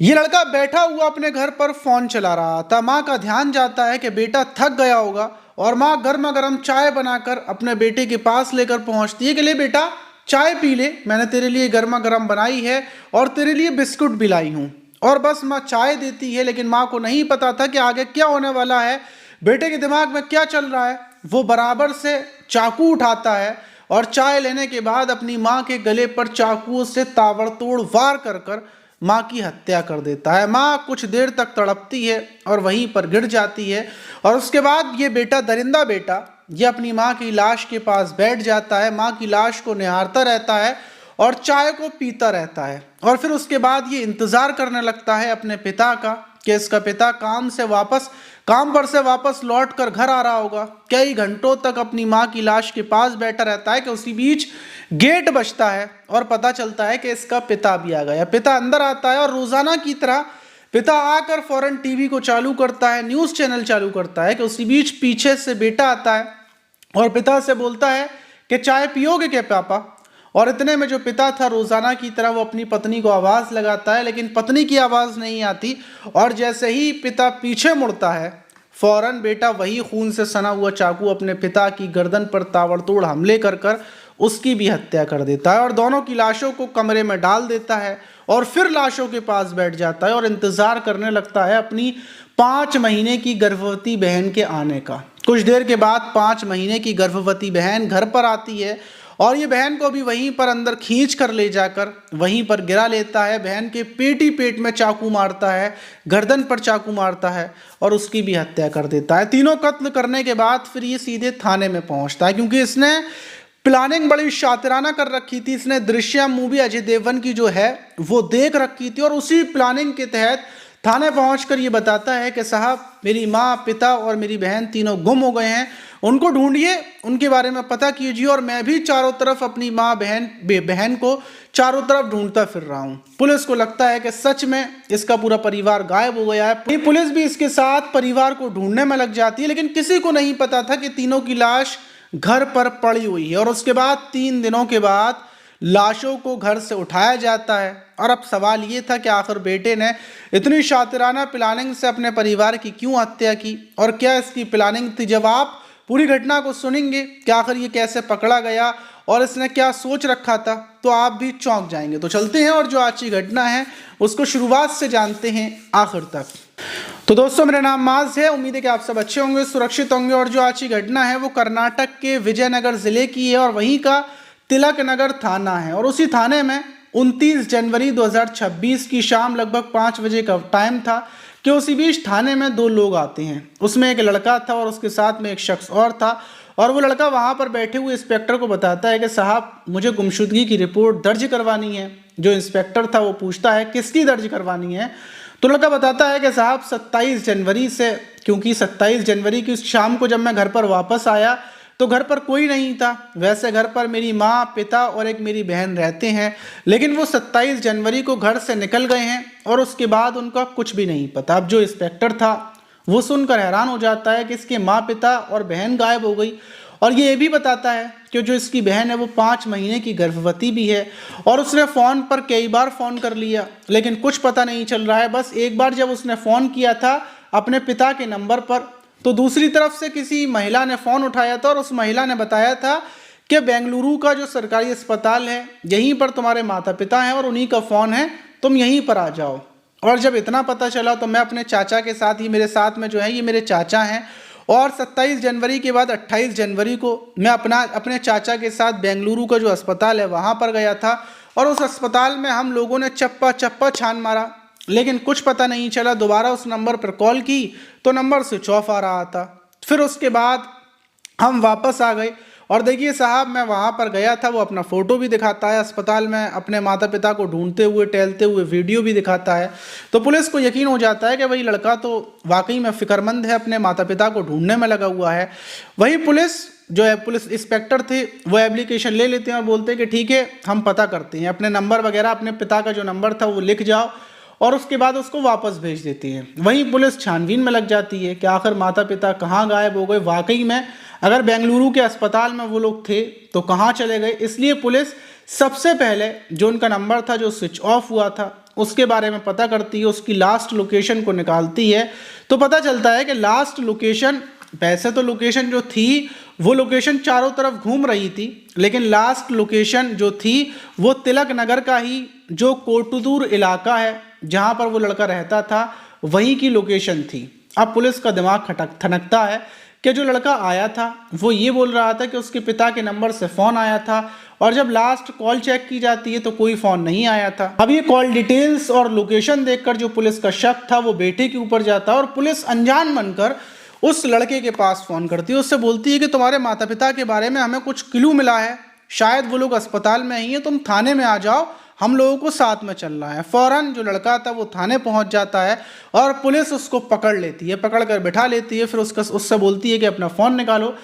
ये लड़का बैठा हुआ अपने घर पर फोन चला रहा था। माँ का ध्यान जाता है कि बेटा थक गया होगा और माँ गर्मा गर्म चाय बनाकर अपने बेटे के पास लेकर पहुंचती है कि ले बेटा चाय पी ले, मैंने तेरे लिए गर्मा गर्म बनाई है और तेरे लिए बिस्कुट भी लाई हूँ। और बस माँ चाय देती है, लेकिन माँ को नहीं पता था कि आगे क्या होने वाला है, बेटे के दिमाग में क्या चल रहा है। वो बराबर से चाकू उठाता है और चाय लेने के बाद अपनी माँ के गले पर चाकू से ताबड़तोड़ वार कर कर माँ की हत्या कर देता है। माँ कुछ देर तक तड़पती है और वहीं पर गिर जाती है। और उसके बाद ये बेटा, दरिंदा बेटा, ये अपनी माँ की लाश के पास बैठ जाता है, माँ की लाश को निहारता रहता है और चाय को पीता रहता है। और फिर उसके बाद ये इंतज़ार करने लगता है अपने पिता का कि इसका पिता काम पर से वापस लौट कर घर आ रहा होगा। कई घंटों तक अपनी माँ की लाश के पास बैठा रहता है कि उसी बीच गेट बजता है और पता चलता है कि इसका पिता भी आ गया। पिता अंदर आता है और रोजाना की तरह पिता आकर फौरन टीवी को चालू करता है, न्यूज़ चैनल चालू करता है कि उसी बीच पीछे से बेटा आता है और पिता से बोलता है कि चाय पियोगे क्या पापा। और इतने में जो पिता था, रोजाना की तरह वो अपनी पत्नी को आवाज लगाता है, लेकिन पत्नी की आवाज नहीं आती। और जैसे ही पिता पीछे मुड़ता है, फौरन बेटा वही खून से सना हुआ चाकू अपने पिता की गर्दन पर ताबड़तोड़ हमले कर कर उसकी भी हत्या कर देता है और दोनों की लाशों को कमरे में डाल देता है। और फिर लाशों के पास बैठ जाता है और इंतजार करने लगता है अपनी 5 महीने की गर्भवती बहन के आने का। कुछ देर के बाद 5 महीने की गर्भवती बहन घर पर आती है और ये बहन को भी वहीं पर अंदर खींच कर ले जाकर वहीं पर गिरा लेता है। बहन के पेट में चाकू मारता है, गर्दन पर चाकू मारता है और उसकी भी हत्या कर देता है। तीनों कत्ल करने के बाद फिर ये सीधे थाने में पहुंचता है, क्योंकि इसने प्लानिंग बड़ी शातिराना कर रखी थी। इसने दृश्यम मूवी अजय देवगन की जो है वो देख रखी थी और उसी प्लानिंग के तहत थाने पहुंचकर ये बताता है कि साहब, मेरी माँ, पिता और मेरी बहन तीनों गुम हो गए हैं, उनको ढूंढिए, उनके बारे में पता कीजिए। और मैं भी चारों तरफ अपनी माँ बहन को चारों तरफ ढूंढता फिर रहा हूँ। पुलिस को लगता है कि सच में इसका पूरा परिवार गायब हो गया है। पुलिस भी इसके साथ परिवार को ढूंढने में लग जाती है, लेकिन किसी को नहीं पता था कि तीनों की लाश घर पर पड़ी हुई है। और उसके बाद 3 दिनों के बाद लाशों को घर से उठाया जाता है। और अब सवाल ये था कि आखिर बेटे ने इतनी शातिराना प्लानिंग से अपने परिवार की क्यों हत्या की और क्या इसकी प्लानिंग थी। जब आप पूरी घटना को सुनेंगे कि आखिर ये कैसे पकड़ा गया और इसने क्या सोच रखा था, तो आप भी चौंक जाएंगे। तो चलते हैं और जो आज की घटना है उसको शुरुआत से जानते हैं आखिर तक। तो दोस्तों, मेरा नाम माज है, उम्मीद है कि आप सब अच्छे होंगे, सुरक्षित होंगे। और जो आज की घटना है वो कर्नाटक के विजयनगर जिले की है और वहीं का तिलक नगर थाना है। और उसी थाने में 29 जनवरी 2026 की शाम लगभग 5 बजे का टाइम था कि उसी बीच थाने में 2 लोग आते हैं। उसमें एक लड़का था और उसके साथ में एक शख्स और था। और वो लड़का वहाँ पर बैठे हुए इंस्पेक्टर को बताता है कि साहब, मुझे गुमशुदगी की रिपोर्ट दर्ज करवानी है। जो इंस्पेक्टर था वो पूछता है किसकी दर्ज करवानी है। तो लड़का बताता है कि साहब 27 जनवरी से, क्योंकि 27 जनवरी की उस शाम को जब मैं घर पर वापस आया तो घर पर कोई नहीं था। वैसे घर पर मेरी माँ, पिता और एक मेरी बहन रहते हैं, लेकिन वो 27 जनवरी को घर से निकल गए हैं और उसके बाद उनका कुछ भी नहीं पता। अब जो इंस्पेक्टर था वो सुनकर हैरान हो जाता है कि इसके माँ, पिता और बहन गायब हो गई। और ये भी बताता है कि जो इसकी बहन है वो 5 महीने की गर्भवती भी है और उसने फ़ोन पर कई बार फ़ोन कर लिया, लेकिन कुछ पता नहीं चल रहा है। बस एक बार जब उसने फ़ोन किया था अपने पिता के नंबर पर, तो दूसरी तरफ से किसी महिला ने फ़ोन उठाया था और उस महिला ने बताया था कि बेंगलुरु का जो सरकारी अस्पताल है यहीं पर तुम्हारे माता पिता हैं और उन्हीं का फ़ोन है, तुम यहीं पर आ जाओ। और जब इतना पता चला तो मैं अपने चाचा के साथ, ही मेरे साथ में जो है ये मेरे चाचा हैं, और 27 जनवरी के बाद 28 जनवरी को मैं अपने चाचा के साथ बेंगलुरु का जो अस्पताल है वहाँ पर गया था। और उस अस्पताल में हम लोगों ने चप्पा चप्पा छान मारा, लेकिन कुछ पता नहीं चला। दोबारा उस नंबर पर कॉल की तो नंबर स्विच ऑफ आ रहा था। फिर उसके बाद हम वापस आ गए और देखिए साहब, मैं वहाँ पर गया था, वो अपना फ़ोटो भी दिखाता है अस्पताल में अपने माता पिता को ढूंढते हुए, टहलते हुए वीडियो भी दिखाता है। तो पुलिस को यकीन हो जाता है कि वही लड़का तो वाकई में फ़िक्रमंद है, अपने माता पिता को ढूंढने में लगा हुआ है। वही पुलिस जो है, पुलिस इंस्पेक्टर थे, वो एप्लीकेशन ले लेते हैं और बोलते हैं कि ठीक है, हम पता करते हैं, अपने नंबर वगैरह, अपने पिता का जो नंबर था वो लिख जाओ, और उसके बाद उसको वापस भेज देती है। वहीं पुलिस छानबीन में लग जाती है कि आखिर माता पिता कहाँ गायब हो गए। वाकई में अगर बेंगलुरु के अस्पताल में वो लोग थे तो कहाँ चले गए। इसलिए पुलिस सबसे पहले जो उनका नंबर था जो स्विच ऑफ हुआ था उसके बारे में पता करती है, उसकी लास्ट लोकेशन को निकालती है, तो पता चलता है कि लास्ट लोकेशन, वैसे तो लोकेशन जो थी वो लोकेशन चारों तरफ घूम रही थी, लेकिन लास्ट लोकेशन जो थी वो तिलक नगर का ही जो कोटुदूर इलाका है जहाँ पर वो लड़का रहता था वहीं की लोकेशन थी। अब पुलिस का दिमाग ठनकता है कि जो लड़का आया था वो ये बोल रहा था कि उसके पिता के नंबर से फ़ोन आया था, और जब लास्ट कॉल चेक की जाती है तो कोई फ़ोन नहीं आया था। अब ये कॉल डिटेल्स और लोकेशन देखकर जो पुलिस का शक था वो बेटे के ऊपर जाता है, और पुलिस अनजान बनकर उस लड़के के पास फ़ोन करती है, उससे बोलती है कि तुम्हारे माता पिता के बारे में हमें कुछ क्लू मिला है, शायद वो लोग अस्पताल में ही हैं, तुम थाने में आ जाओ, हम लोगों को साथ में चलना है। फ़ौरन जो लड़का था वो थाने पहुंच जाता है और पुलिस उसको पकड़ लेती है, पकड़ कर बिठा लेती है। फिर उससे बोलती है कि अपना फ़ोन निकालो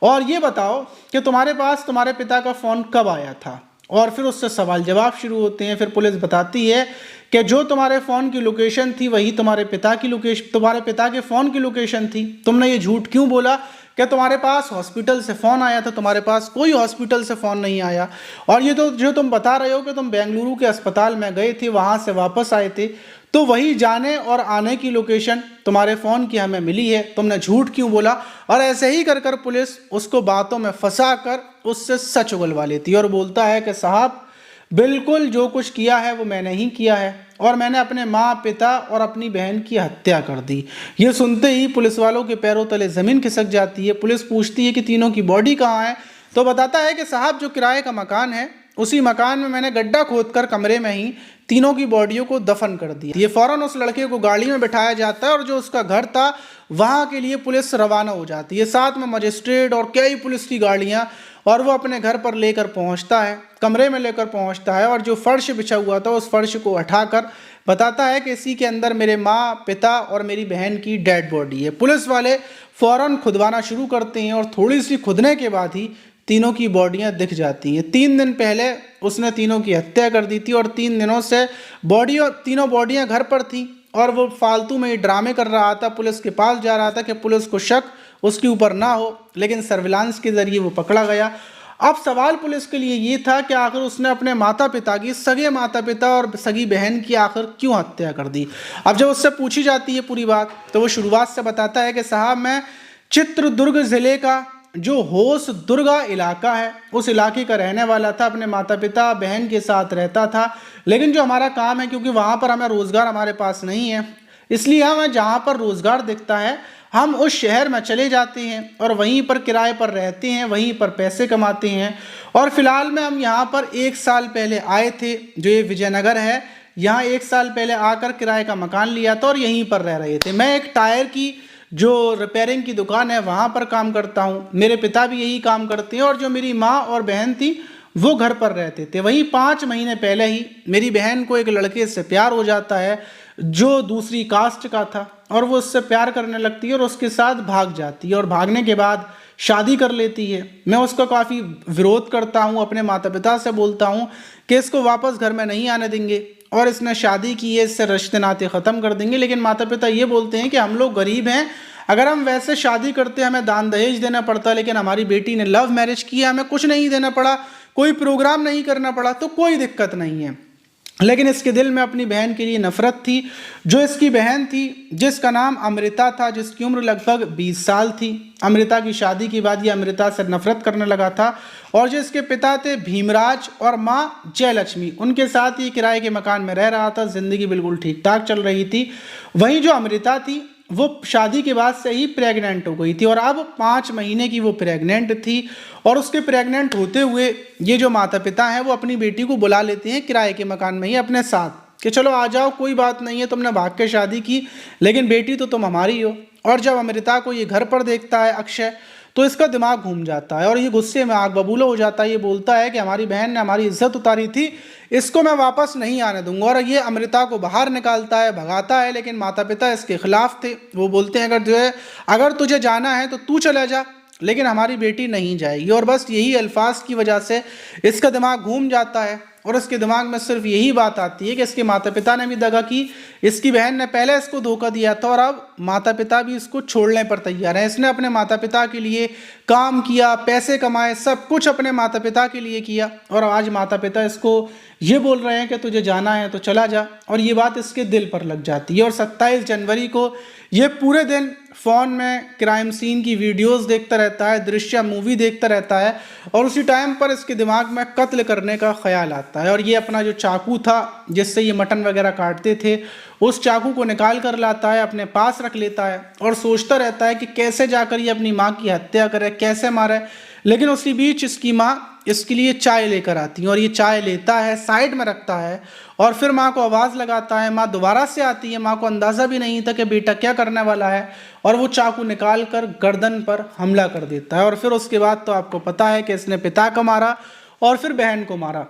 और ये बताओ कि तुम्हारे पास तुम्हारे पिता का फ़ोन कब आया था। और फिर उससे सवाल जवाब शुरू होते हैं। फिर पुलिस बताती है कि जो तुम्हारे फ़ोन की लोकेशन थी वही तुम्हारे पिता के फ़ोन की लोकेशन थी। तुमने ये झूठ क्यों बोला कि तुम्हारे पास हॉस्पिटल से फ़ोन आया था? तुम्हारे पास कोई हॉस्पिटल से फ़ोन नहीं आया। और ये तो जो तुम बता रहे हो कि तुम बेंगलुरु के अस्पताल में गए थे, वहाँ से वापस आए थे, तो वही जाने और आने की लोकेशन तुम्हारे फ़ोन की हमें मिली है, तुमने झूठ क्यों बोला? और ऐसे ही कर पुलिस उसको बातों में फंसा कर उससे सच उगलवा लेती है और बोलता है कि साहब बिल्कुल जो कुछ किया है वो मैंने ही किया है, और मैंने अपने माँ पिता और अपनी बहन की हत्या कर दी। ये सुनते ही पुलिस वालों के पैरों तले ज़मीन खिसक जाती है। पुलिस पूछती है कि तीनों की बॉडी कहाँ है, तो बताता है कि साहब जो किराए का मकान है उसी मकान में मैंने गड्ढा खोदकर कमरे में ही तीनों की बॉडियों को दफन कर दिया। ये फौरन उस लड़के को गाड़ी में बिठाया जाता है और जो उसका घर था वहाँ के लिए पुलिस रवाना हो जाती है, साथ में मजिस्ट्रेट और कई पुलिस की गाड़ियाँ, और वो अपने घर पर लेकर पहुंचता है, कमरे में लेकर पहुंचता है, और जो फर्श बिछा हुआ था उस फर्श को हटाकर बताता है कि इसी के अंदर मेरे माँ पिता और मेरी बहन की डेड बॉडी है। पुलिस वाले फ़ौरन खुदवाना शुरू करते हैं और थोड़ी सी खुदने के बाद ही तीनों की बॉडियां दिख जाती हैं। 3 दिन पहले उसने तीनों की हत्या कर दी थी और 3 दिनों से तीनों बॉडियां घर पर थी, और वो फालतू में ड्रामे कर रहा था, पुलिस के पास जा रहा था कि पुलिस को शक उसके ऊपर ना हो, लेकिन सर्विलांस के जरिए वो पकड़ा गया। अब सवाल पुलिस के लिए ये था कि आखिर उसने अपने माता पिता की, सगे माता पिता और सगी बहन की आखिर क्यों हत्या कर दी। अब जब उससे पूछी जाती है पूरी बात तो वो शुरुआत से बताता है कि साहब मैं चित्रदुर्ग ज़िले का जो होस दुर्गा इलाका है उस इलाके का रहने वाला था, अपने माता पिता बहन के साथ रहता था, लेकिन जो हमारा काम है क्योंकि वहाँ पर हमें रोज़गार हमारे पास नहीं है, इसलिए हमें जहाँ पर रोज़गार दिखता है हम उस शहर में चले जाते हैं और वहीं पर किराए पर रहते हैं, वहीं पर पैसे कमाते हैं। और फिलहाल में हम यहाँ पर 1 साल पहले आए थे, जो ये विजयनगर है, यहाँ 1 साल पहले आकर किराए का मकान लिया था और यहीं पर रह रहे थे। मैं एक टायर की जो रिपेयरिंग की दुकान है वहाँ पर काम करता हूँ, मेरे पिता भी यही काम करते हैं, और जो मेरी माँ और बहन थी वो घर पर रहते थे। वहीं 5 महीने पहले ही मेरी बहन को एक लड़के से प्यार हो जाता है जो दूसरी कास्ट का था, और वो उससे प्यार करने लगती है और उसके साथ भाग जाती है, और भागने के बाद शादी कर लेती है। मैं उसका काफ़ी विरोध करता हूँ, अपने माता पिता से बोलता हूँ कि इसको वापस घर में नहीं आने देंगे और इसने शादी की है, इससे रिश्ते नाते ख़त्म कर देंगे, लेकिन माता पिता ये बोलते हैं कि हम लोग गरीब हैं, अगर हम वैसे शादी करते हमें दान दहेज देना पड़ता, लेकिन हमारी बेटी ने लव मैरिज किया, हमें कुछ नहीं देना पड़ा, कोई प्रोग्राम नहीं करना पड़ा, तो कोई दिक्कत नहीं है। लेकिन इसके दिल में अपनी बहन के लिए नफरत थी। जो इसकी बहन थी जिसका नाम अमृता था, जिसकी उम्र लगभग 20 साल थी, अमृता की शादी के बाद ये अमृता से नफरत करने लगा था, और जो इसके पिता थे भीमराज और माँ जयलक्ष्मी, उनके साथ ये किराए के मकान में रह रहा था, जिंदगी बिल्कुल ठीक ठाक चल रही थी। वहीं जो अमृता थी वो शादी के बाद से ही प्रेग्नेंट हो गई थी, और अब 5 महीने की वो प्रेग्नेंट थी, और उसके प्रेग्नेंट होते हुए ये जो माता पिता हैं वो अपनी बेटी को बुला लेते हैं किराए के मकान में ही अपने साथ कि चलो आ जाओ, कोई बात नहीं है, तुमने भाग के शादी की, लेकिन बेटी तो तुम हमारी हो। और जब अमृता को ये घर पर देखता है अक्षय, तो इसका दिमाग घूम जाता है और ये गुस्से में आग बबूला हो जाता है। ये बोलता है कि हमारी बहन ने हमारी इज्जत उतारी थी, इसको मैं वापस नहीं आने दूंगा, और ये अमृता को बाहर निकालता है, भगाता है, लेकिन माता पिता इसके खिलाफ थे। वो बोलते हैं अगर तुझे जाना है तो तू चला जा, लेकिन हमारी बेटी नहीं जाएगी। और बस यही अल्फाज की वजह से इसका दिमाग घूम जाता है और इसके दिमाग में सिर्फ यही बात आती है कि इसके माता पिता ने भी दगा की, इसकी बहन ने पहले इसको धोखा दिया था, और अब माता पिता भी इसको छोड़ने पर तैयार हैं। इसने अपने माता पिता के लिए काम किया, पैसे कमाए, सब कुछ अपने माता पिता के लिए किया, और आज माता पिता इसको ये बोल रहे हैं कि तुझे जाना है तो चला जा, और ये बात इसके दिल पर लग जाती है। और 27 जनवरी को ये पूरे दिन फ़ोन में क्राइम सीन की वीडियोस देखता रहता है, दृश्य मूवी देखता रहता है, और उसी टाइम पर इसके दिमाग में कत्ल करने का ख्याल आता है। और ये अपना जो चाकू था जिससे ये मटन वगैरह काटते थे, उस चाकू को निकाल कर लाता है, अपने पास रख लेता है और सोचता रहता है कि कैसे जाकर ये अपनी माँ की हत्या करे, कैसे मारे। लेकिन उसी बीच इसकी माँ इसके लिए चाय लेकर आती है, और ये चाय लेता है, साइड में रखता है, और फिर माँ को आवाज़ लगाता है। माँ दोबारा से आती है, माँ को अंदाज़ा भी नहीं था कि बेटा क्या करने वाला है, और वो चाकू निकाल कर गर्दन पर हमला कर देता है। और फिर उसके बाद तो आपको पता है कि इसने पिता को मारा और फिर बहन को मारा,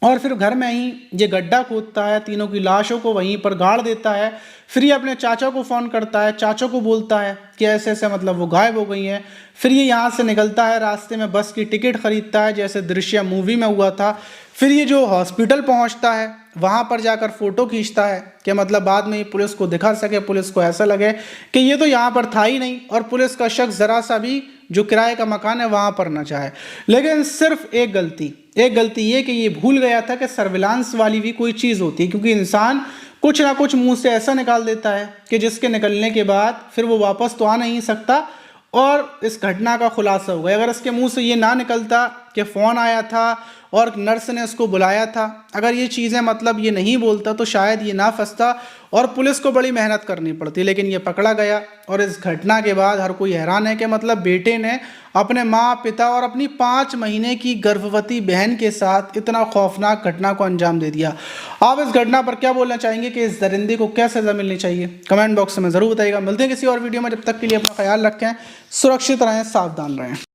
और फिर घर में ही ये गड्ढा खोदता है, तीनों की लाशों को वहीं पर गाड़ देता है। फिर ये अपने चाचा को फ़ोन करता है, चाचा को बोलता है कि ऐसे ऐसे मतलब वो गायब हो गई हैं। फिर ये यहाँ से निकलता है, रास्ते में बस की टिकट खरीदता है जैसे दृश्य मूवी में हुआ था। फिर ये जो हॉस्पिटल पहुँचता है, वहाँ पर जाकर फ़ोटो खींचता है कि मतलब बाद में ये पुलिस को दिखा सके, पुलिस को ऐसा लगे कि ये तो यहाँ पर था ही नहीं, और पुलिस का शक ज़रा सा भी जो किराए का मकान है वहाँ पर ना चाहे। लेकिन सिर्फ एक गलती ये कि ये भूल गया था कि सर्विलांस वाली भी कोई चीज़ होती है, क्योंकि इंसान कुछ ना कुछ मुंह से ऐसा निकाल देता है कि जिसके निकलने के बाद फिर वो वापस तो आ नहीं सकता, और इस घटना का खुलासा हो गया। अगर इसके मुंह से ये ना निकलता कि फ़ोन आया था और नर्स ने इसको बुलाया था, अगर ये चीज़ें मतलब ये नहीं बोलता तो शायद ये ना फंसता और पुलिस को बड़ी मेहनत करनी पड़ती। लेकिन ये पकड़ा गया, और इस घटना के बाद हर कोई हैरान है कि मतलब बेटे ने अपने माँ, पिता और अपनी 5 महीने की गर्भवती बहन के साथ इतना खौफनाक घटना को अंजाम दे दिया। आप इस घटना पर क्या बोलना चाहेंगे कि इस दरिंदे को क्या सज़ा मिलनी चाहिए? कमेंट बॉक्स में ज़रूर बताइएगा। मिलते हैं किसी और वीडियो में, जब तक के लिए अपना ख्याल रखें, सुरक्षित रहें, सावधान रहें।